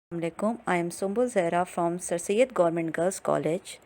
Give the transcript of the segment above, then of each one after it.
Assalamualaikum. I am Sumbul Zehra from Sir Syed Government Girls College.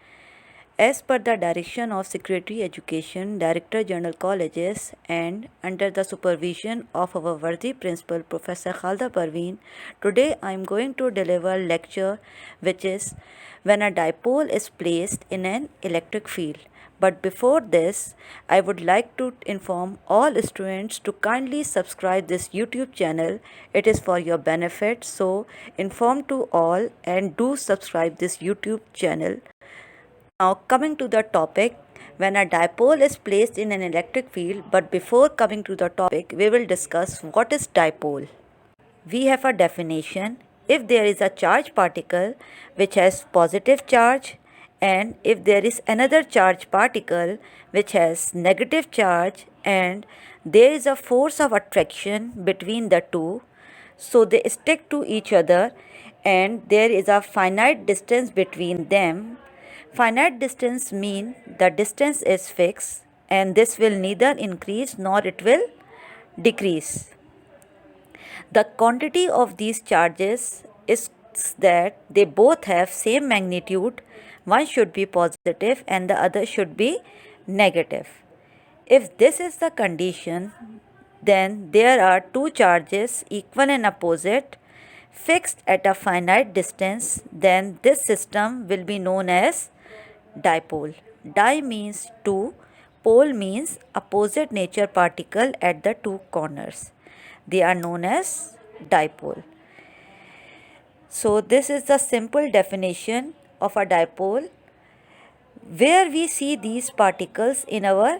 As per the direction of Secretary Education, Director General Colleges, and under the supervision of our worthy principal Professor Khalda Parveen, today I am going to deliver a lecture which is when a dipole is placed in an electric field. But before this, I would like to inform all students to kindly subscribe this YouTube channel. It is for your benefit. So inform to all and do subscribe this YouTube channel. Now coming to the topic, when a dipole is placed in an electric field, but before coming to the topic, we will discuss what is dipole. We have a definition. If there is a charged particle which has positive charge, and if there is another charged particle which has negative charge, and there is a force of attraction between the two, so they stick to each other and there is a finite distance between them. Finite distance mean the distance is fixed and this will neither increase nor it will decrease. The quantity of these charges is that they both have same magnitude. One should be positive and the other should be negative. If this is the condition, then there are two charges equal and opposite fixed at a finite distance, then this system will be known as dipole. Di means two, pole means opposite nature particle at the two corners. They are known as dipole. So this is the simple definition of a dipole where we see these particles in our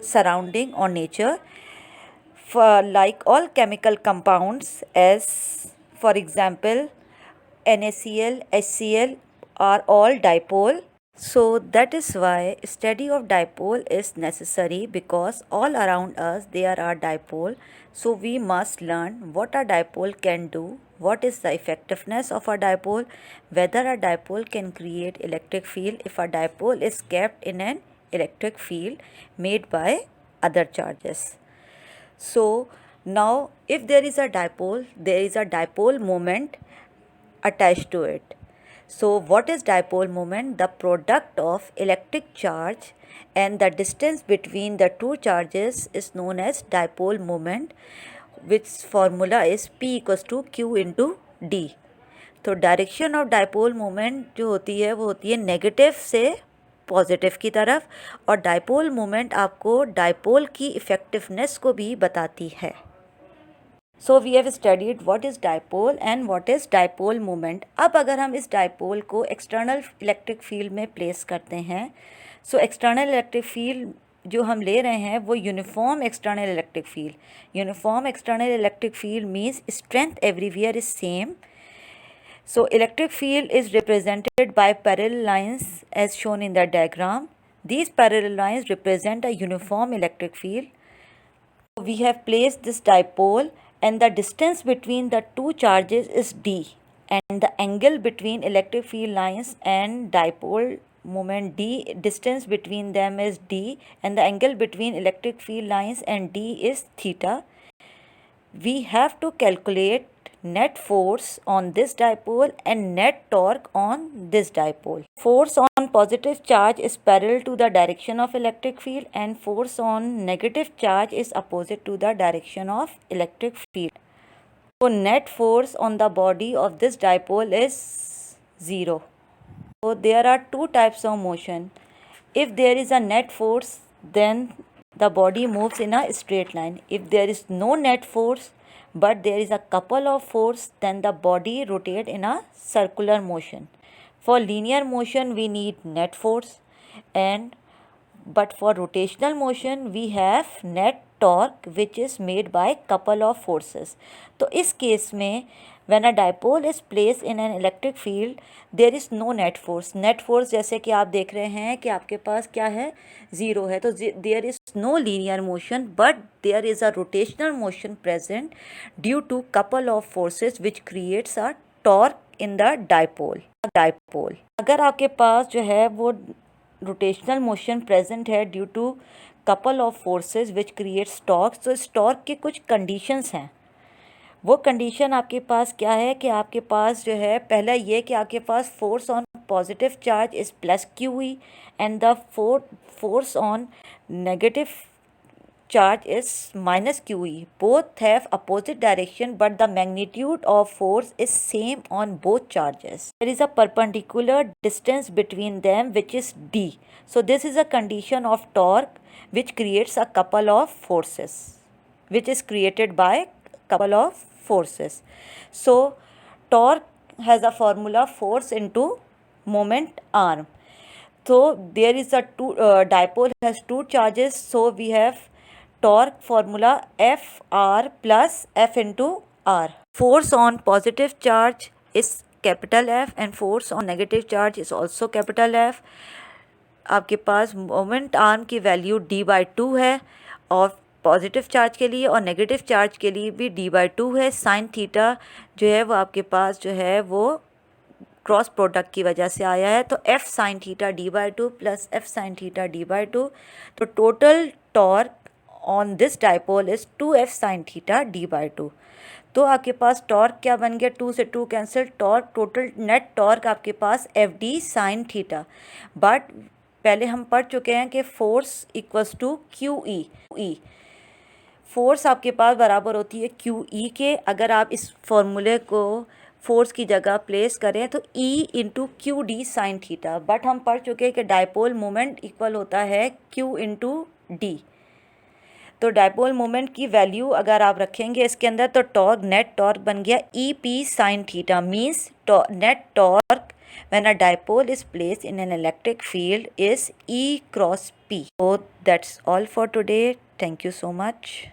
surrounding or nature. For like all chemical compounds, as for example NaCl, HCl are all dipole. So that is why study of dipole is necessary, because all around us there are dipole. So we must learn what a dipole can do, what is the effectiveness of a dipole, whether a dipole can create electric field if a dipole is kept in an electric field made by other charges. So now if there is a dipole, there is a dipole moment attached to it. So what is dipole moment? The product of electric charge and the distance between the two charges is known as dipole moment, which formula is P equals to Q into D. तो direction of dipole moment जो होती है वो होती है negative से positive की तरफ, और डाइपोल मोमेंट आपको डाइपोल की इफ़ेक्टिवनेस को भी बताती है. So we have studied what is dipole and what is dipole moment. अब अगर हम इस डाइपोल को एक्सटर्नल इलेक्ट्रिक फील्ड में प्लेस करते हैं, सो एक्सटर्नल इलेक्ट्रिक फील्ड जो हम ले रहे हैं वो uniform external electric field. Uniform external electric field means strength everywhere is same. So electric field is represented by parallel lines as shown in the diagram. These parallel lines represent a uniform electric field. We have placed this dipole and the distance between the two charges is d, and the angle between electric field lines and dipole moment d, distance between them is d, and the angle between electric field lines and d is theta. We have to calculate net force on this dipole and net torque on this dipole. Force on positive charge is parallel to the direction of electric field and force on negative charge is opposite to the direction of electric field. So net force on the body of this dipole is 0. So there are two types of motion. If there is a net force, then the body moves in a straight line. If there is no net force but there is a couple of force, then the body rotate in a circular motion. For linear motion we need net force, and but for rotational motion we have net torque which is made by couple of forces. तो इस case में when a dipole is placed in an electric field there is no net force. Net force जैसे कि आप देख रहे हैं कि आपके पास क्या है, ज़ीरो है. तो there is no linear motion but there is a rotational motion present due to couple of forces which creates a torque in the dipole. अगर आपके पास जो है वो रोटेशनल मोशन प्रेजेंट है due to couple of forces which creates torque, तो इस torque के कुछ कंडीशंस हैं. वो कंडीशन आपके पास क्या है कि आपके पास जो है पहला ये कि आपके पास force on positive charge is plus Q E and the force on negative charge is minus QE. Both have opposite direction but the magnitude of force is same on both charges. There is a perpendicular distance between them which is D. So this is a condition of torque which creates a couple of forces, which is created by couple of forces. So torque has a formula force into moment arm. So there is a dipole has two charges, so we have torque formula Fr plus F into R. Force on positive charge is capital F and force on negative charge is also capital F. आपके पास moment arm की value d/2 है और positive charge के लिए और negative charge के लिए भी d/2 है। साइन थीटा जो है वो आपके पास जो है वो क्रॉस प्रोडक्ट की वजह से आया है, तो F sine theta d/2 plus F sine theta d/2, तो total torque on this dipole is 2F sine theta d/2। तो आपके पास टॉर्क क्या बन गया, 2 से 2 cancel, torque total net torque आपके पास FD साइन थीटा। बट पहले हम पढ़ चुके हैं कि force equals to QE। Force आपके पास बराबर होती है QE के। अगर आप इस फॉर्मूले को फोर्स की जगह प्लेस करें तो E into Q D sign theta. But हम पढ़ चुके हैं कि डाइपोल मोमेंट इक्वल होता है Q इंटू डी। तो डाइपोल मोमेंट की वैल्यू अगर आप रखेंगे इसके अंदर तो टॉर्क नेट टॉर्क बन गया EP sine theta, means net torque when a dipole is placed in an electric field is E cross P. So that's all for today. Thank you so much.